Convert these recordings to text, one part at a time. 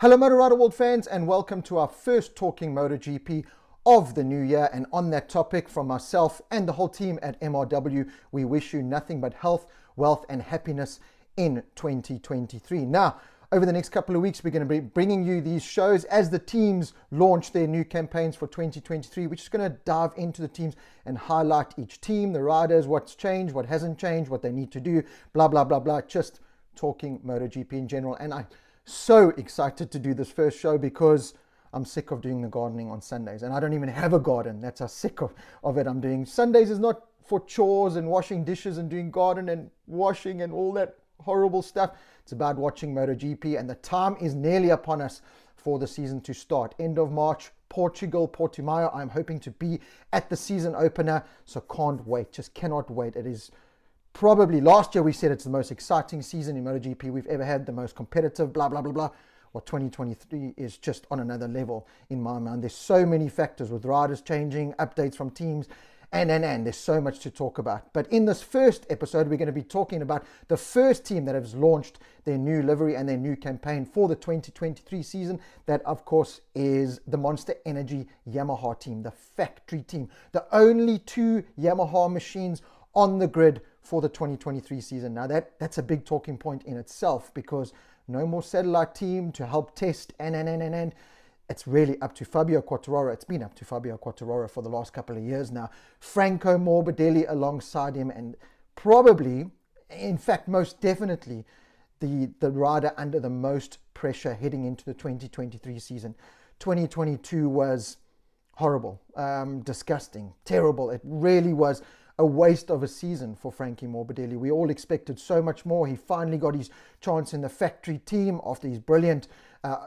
Hello Motorrad World fans, and welcome to our first Talking MotoGP of the new year. And on that topic, from myself and the whole team at MRW, we wish you nothing but health, wealth and happiness in 2023. Now, over the next couple of weeks, we're going to be bringing you these shows as the teams launch their new campaigns for 2023. We're just going to dive into the teams and highlight each team, the riders, what's changed, what hasn't changed, what they need to do, blah, blah, blah, blah. Just talking MotoGP in general. And I'm so excited to do this first show because I'm sick of doing the gardening on Sundays. And I don't even have a garden. That's how sick of it I'm doing. Sundays is not for chores and washing dishes and doing garden and washing and all that horrible stuff. It's about watching MotoGP, and the time is nearly upon us for the season to start. End of March, Portugal, Portimao. I'm hoping to be at the season opener, so can't wait. Just cannot wait. It is probably, last year we said it's the most exciting season in MotoGP we've ever had, the most competitive, blah, blah, blah, blah. Well, 2023 is just on another level in my mind. There's so many factors with riders changing, updates from teams, and there's so much to talk about. But in this first episode, we're going to be talking about the first team that has launched their new livery and their new campaign for the 2023 season. That, of course, is the Monster Energy Yamaha team, the factory team, the only two Yamaha machines on the grid for the 2023 season. Now that's a big talking point in itself, because no more satellite team to help test and it's really up to Fabio Quartararo. It's been up to Fabio Quartararo for the last couple of years now. Franco Morbidelli alongside him, and probably, in fact, most definitely the rider under the most pressure heading into the 2023 season. 2022 was horrible, disgusting, terrible. It really was a waste of a season for Frankie Morbidelli. We all expected so much more. He finally got his chance in the factory team after his brilliant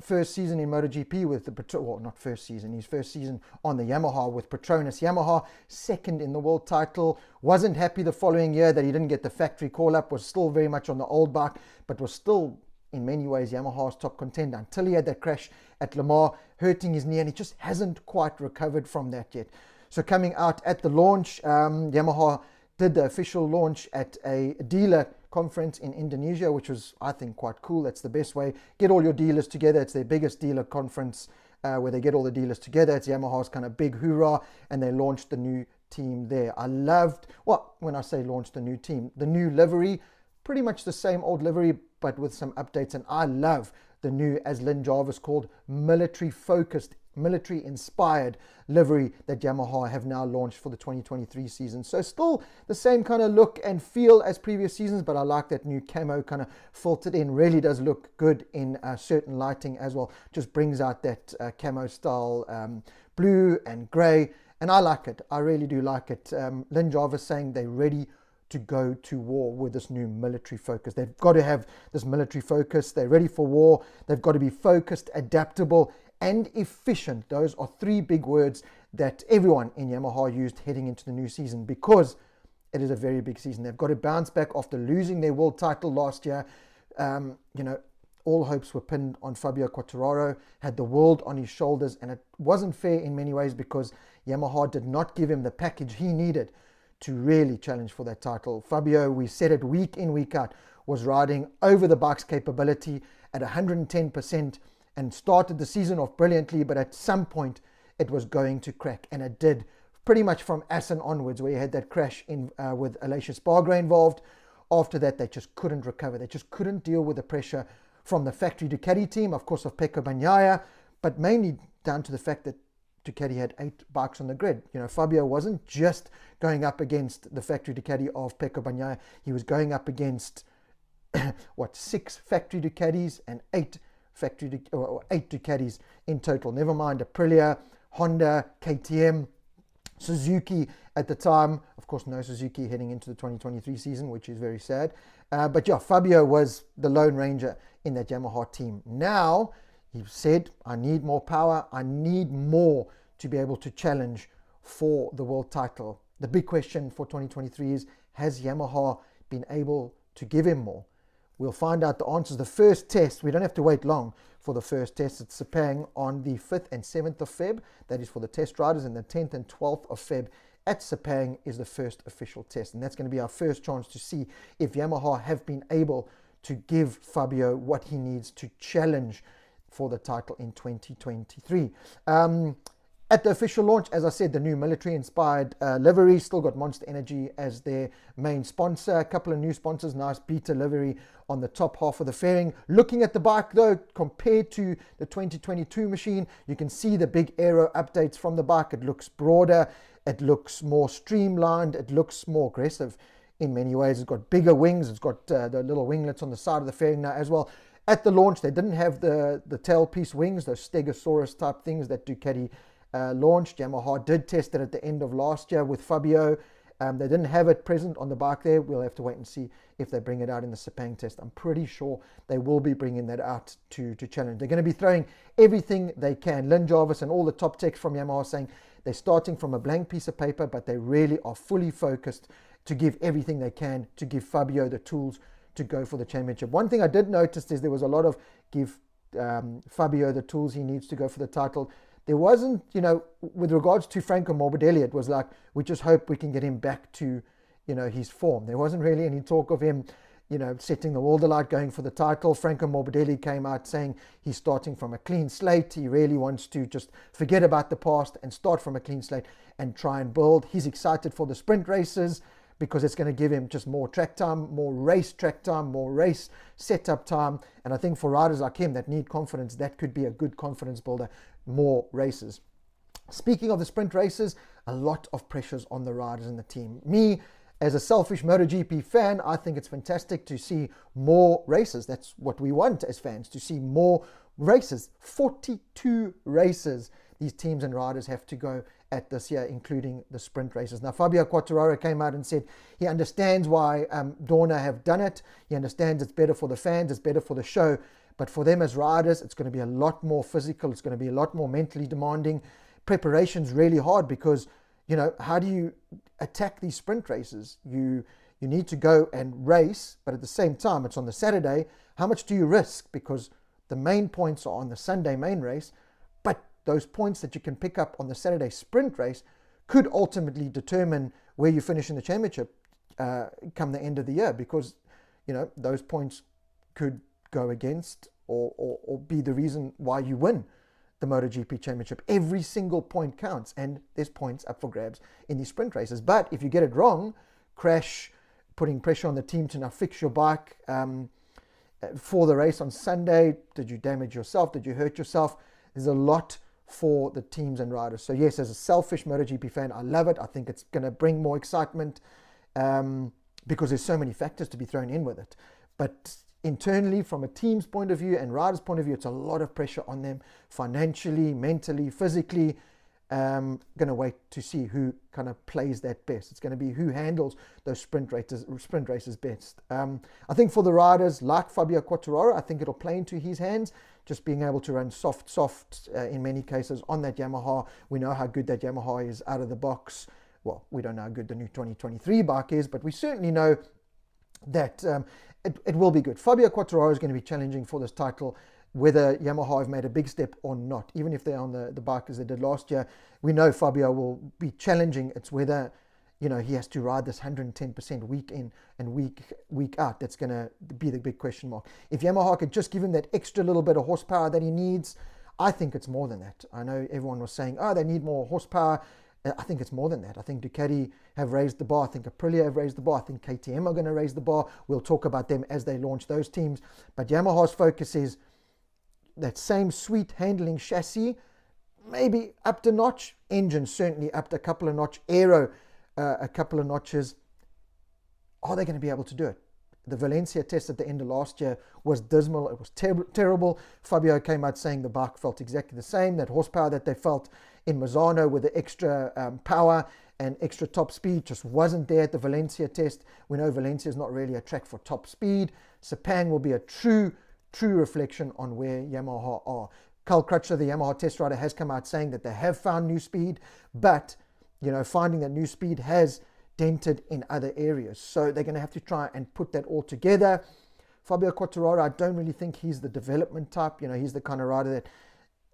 first season in MotoGP with his first season on the Yamaha with Petronas Yamaha, second in the world title. Wasn't happy the following year that he didn't get the factory call-up, was still very much on the old bike, but was still in many ways Yamaha's top contender until he had that crash at Le Mans, hurting his knee, and he just hasn't quite recovered from that yet. So coming out at the launch, Yamaha did the official launch at a dealer conference in Indonesia, which was, I think, quite cool. That's the best way. Get all your dealers together. It's their biggest dealer conference where they get all the dealers together. It's Yamaha's kind of big hoorah, and they launched the new team there. I loved, well, when I say launched the new team, the new livery, pretty much the same old livery, but with some updates. And I love the new, as Lynn Jarvis called, military-focused, military-inspired livery that Yamaha have now launched for the 2023 season. So still the same kind of look and feel as previous seasons, but I like that new camo kind of filtered in. Really does look good in certain lighting as well. Just brings out that camo style blue and grey, and I like it. I really do like it. Lynn Jarvis saying they're ready to go to war with this new military focus. They've got to have this military focus. They're ready for war. They've got to be focused, adaptable, and efficient. Those are three big words that everyone in Yamaha used heading into the new season, because it is a very big season. They've got to bounce back after losing their world title last year. All hopes were pinned on Fabio Quartararo, had the world on his shoulders, and it wasn't fair in many ways because Yamaha did not give him the package he needed to really challenge for that title. Fabio, we said it week in, week out, was riding over the bike's capability at 110%, and started the season off brilliantly, but at some point it was going to crack, and it did, pretty much from Assen onwards, where you had that crash in with Aleix Spargaro involved. After that, they just couldn't recover. They just couldn't deal with the pressure from the factory Ducati team, of course, of Pecco Bagnaia, but mainly down to the fact that Ducati had 8 bikes on the grid. Fabio wasn't just going up against the factory Ducati of Pecco Bagnaia. He was going up against 6 factory Ducatis and 8 Ducatis in total. Never mind Aprilia, Honda, KTM, Suzuki at the time. Of course, no Suzuki heading into the 2023 season, which is very sad. But yeah, Fabio was the lone ranger in that Yamaha team. Now, he said, I need more power. I need more to be able to challenge for the world title. The big question for 2023 is, has Yamaha been able to give him more? We'll find out the answers. The first test, we don't have to wait long for the first test. It's Sepang on the 5th and 7th of Feb. That is for the test riders. And the 10th and 12th of Feb at Sepang is the first official test. And that's going to be our first chance to see if Yamaha have been able to give Fabio what he needs to challenge for the title in 2023. At the official launch, as I said, the new military-inspired livery, still got Monster Energy as their main sponsor. A couple of new sponsors, nice beta livery on the top half of the fairing. Looking at the bike though, compared to the 2022 machine, you can see the big aero updates from the bike. It looks broader, it looks more streamlined, it looks more aggressive in many ways. It's got bigger wings, it's got the little winglets on the side of the fairing now as well. At the launch, they didn't have the tailpiece wings, those Stegosaurus type things that Ducati launched. Yamaha did test it at the end of last year with Fabio. They didn't have it present on the bike there. We'll have to wait and see if they bring it out in the Sepang test. I'm pretty sure they will be bringing that out to challenge. They're going to be throwing everything they can. Lynn Jarvis and all the top techs from Yamaha saying they're starting from a blank piece of paper, but they really are fully focused to give everything they can to give Fabio the tools to go for the championship. One thing I did notice is there was a lot of give Fabio the tools he needs to go for the title. There wasn't, with regards to Franco Morbidelli, it was like, we just hope we can get him back to, his form. There wasn't really any talk of him, setting the world alight, going for the title. Franco Morbidelli came out saying he's starting from a clean slate. He really wants to just forget about the past and start from a clean slate and try and build. He's excited for the sprint races because it's going to give him just more track time, more race track time, more race setup time. And I think for riders like him that need confidence, that could be a good confidence builder, more races. Speaking of the sprint races, a lot of pressures on the riders and the team. Me, as a selfish MotoGP fan, I think it's fantastic to see more races. That's what we want as fans, to see more races. 42 races these teams and riders have to go at this year, including the sprint races. Now, Fabio Quartararo came out and said he understands why Dorna have done it. He understands it's better for the fans, it's better for the show. But for them as riders, it's going to be a lot more physical. It's going to be a lot more mentally demanding. Preparation's really hard because, how do you attack these sprint races? You need to go and race, but at the same time, it's on the Saturday. How much do you risk? Because the main points are on the Sunday main race, but those points that you can pick up on the Saturday sprint race could ultimately determine where you finish in the championship come the end of the year, because, those points could go against or be the reason why you win the MotoGP championship. Every single point counts, and there's points up for grabs in these sprint races. But if you get it wrong, crash, putting pressure on the team to now fix your bike for the race on Sunday, did you damage yourself? Did you hurt yourself? There's a lot for the teams and riders. So yes, as a selfish MotoGP fan, I love it. I think it's going to bring more excitement because there's so many factors to be thrown in with it. But internally, from a team's point of view and riders' point of view, it's a lot of pressure on them financially, mentally, physically. Going to wait to see who kind of plays that best. It's going to be who handles those sprint races best. I think for the riders like Fabio Quartararo, I think it'll play into his hands, just being able to run soft in many cases on that Yamaha. We know how good that Yamaha is out of the box. Well, we don't know how good the new 2023 bike is, but we certainly know that it will be good. Fabio Quartararo is going to be challenging for this title, whether Yamaha have made a big step or not. Even if they're on the bike as they did last year, we know Fabio will be challenging. It's whether, he has to ride this 110% week in and week out. That's going to be the big question mark. If Yamaha could just give him that extra little bit of horsepower that he needs, I think it's more than that. I know everyone was saying, they need more horsepower. I think it's more than that. I think Ducati have raised the bar. I think Aprilia have raised the bar. I think KTM are going to raise the bar. We'll talk about them as they launch those teams. But Yamaha's focus is that same sweet handling chassis, maybe up to notch. Engine certainly up to a couple of notch. Aero a couple of notches. Are they going to be able to do it? The Valencia test at the end of last year was dismal. It was terrible. Fabio came out saying the bike felt exactly the same. That horsepower that they felt in Misano with the extra power and extra top speed just wasn't there at the Valencia test. We know Valencia is not really a track for top speed. Sepang will be a true reflection on where Yamaha are. Carl Crutchlow, the Yamaha test rider, has come out saying that they have found new speed, but finding that new speed has dented in other areas. So they're going to have to try and put that all together. Fabio Quartararo, I don't really think he's the development type. He's the kind of rider that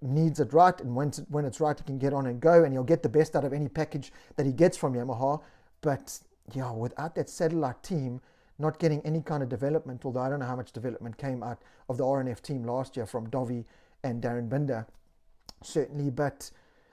needs it right, and when it's right, he can get on and go, and he'll get the best out of any package that he gets from Yamaha. But without that satellite team, not getting any kind of development, although I don't know how much development came out of the RNF team last year from Dovi and Darren Binder, certainly. But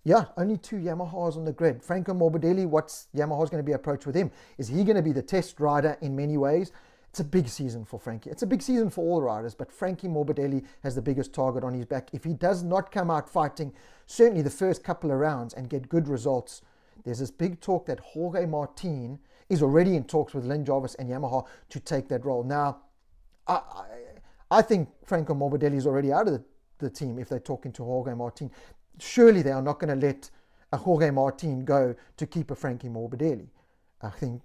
yeah, only 2 Yamahas on the grid. Franco Morbidelli, what's Yamaha's going to be approach with him? Is he going to be the test rider in many ways? It's a big season for Frankie. It's a big season for all riders, but Frankie Morbidelli has the biggest target on his back. If he does not come out fighting, certainly the first couple of rounds, and get good results, there's this big talk that Jorge Martin is already in talks with Lynn Jarvis and Yamaha to take that role. Now, I think Franco Morbidelli is already out of the team if they're talking to Jorge Martin. Surely they are not going to let a Jorge Martin go to keep a Frankie Morbidelli. I think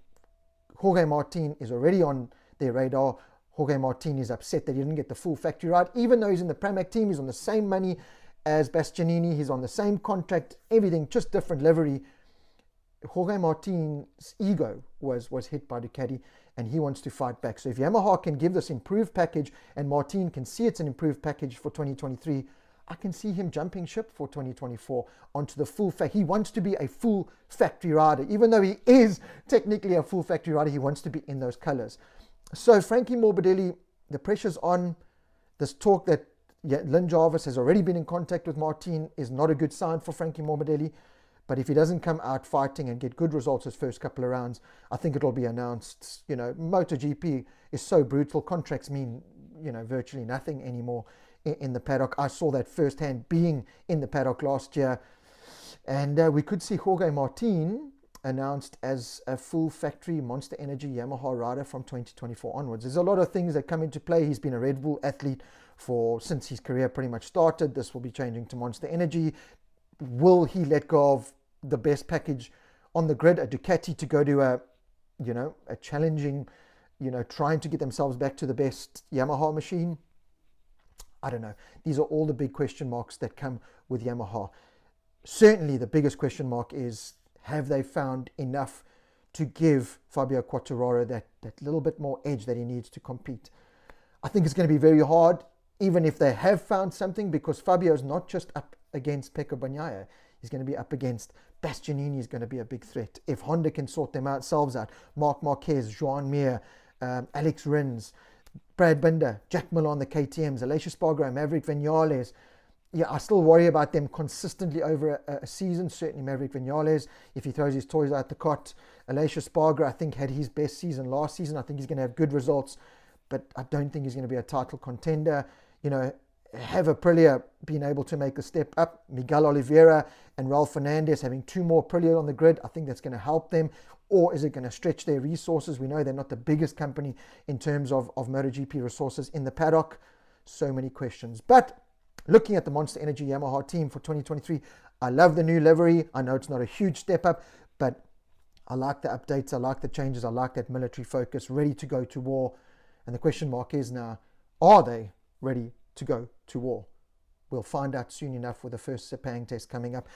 Jorge Martin is already on their radar. Jorge Martin is upset that he didn't get the full factory ride. Even though he's in the Pramac team, he's on the same money as Bastianini, he's on the same contract, everything, just different livery. Jorge Martin's ego was hit by Ducati, and he wants to fight back. So if Yamaha can give this improved package, and Martin can see it's an improved package for 2023, I can see him jumping ship for 2024 onto the full factory. He wants to be a full factory rider. Even though he is technically a full factory rider, he wants to be in those colors. So Frankie Morbidelli, the pressure's on. This talk that Lynn Jarvis has already been in contact with Martin is not a good sign for Frankie Morbidelli. But if he doesn't come out fighting and get good results his first couple of rounds, I think it'll be announced. You know, MotoGP is so brutal. Contracts mean, virtually nothing anymore in the paddock. I saw that firsthand being in the paddock last year. And we could see Jorge Martin announced as a full factory Monster Energy Yamaha rider from 2024 onwards. There's a lot of things that come into play. He's been a Red Bull athlete since his career pretty much started. This will be changing to Monster Energy. Will he let go of the best package on the grid, a Ducati, to go to a challenging, trying to get themselves back to the best Yamaha machine? I don't know. These are all the big question marks that come with Yamaha. Certainly the biggest question mark is, have they found enough to give Fabio Quartararo that little bit more edge that he needs to compete? I think it's going to be very hard, even if they have found something, because Fabio is not just up against Pecco Bagnaia. He's going to be up against Bastianini, is going to be a big threat. If Honda can sort themselves out, Marc Marquez, Joan Mir, Alex Rins, Brad Binder, Jack Miller on the KTMs, Aleix Espargaro, Maverick Vinales. Yeah, I still worry about them consistently over a season. Certainly Maverick Vinales, if he throws his toys out the cot. Aleix Espargaro, I think, had his best season last season. I think he's going to have good results, but I don't think he's going to be a title contender. Have Aprilia been able to make a step up? Miguel Oliveira and Raul Fernandez having 2 more Aprilia on the grid, I think that's going to help them. Or is it going to stretch their resources? We know they're not the biggest company in terms of MotoGP resources in the paddock. So many questions. But looking at the Monster Energy Yamaha team for 2023, I love the new livery. I know it's not a huge step up, but I like the updates. I like the changes. I like that military focus, ready to go to war. And the question mark is now, are they ready to go to war? We'll find out soon enough with the first Sepang test coming up.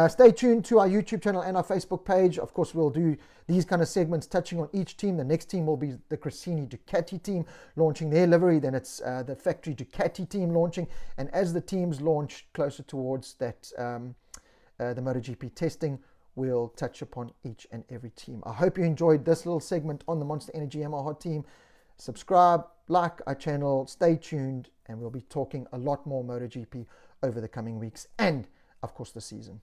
Stay tuned to our YouTube channel and our Facebook page. Of course, we'll do these kind of segments touching on each team. The next team will be the Cressini Ducati team launching their livery. Then it's the factory Ducati team launching. And as the teams launch closer towards that, the MotoGP testing, we'll touch upon each and every team. I hope you enjoyed this little segment on the Monster Energy Yamaha team. Subscribe, like our channel, stay tuned, and we'll be talking a lot more MotoGP over the coming weeks and, of course, the season.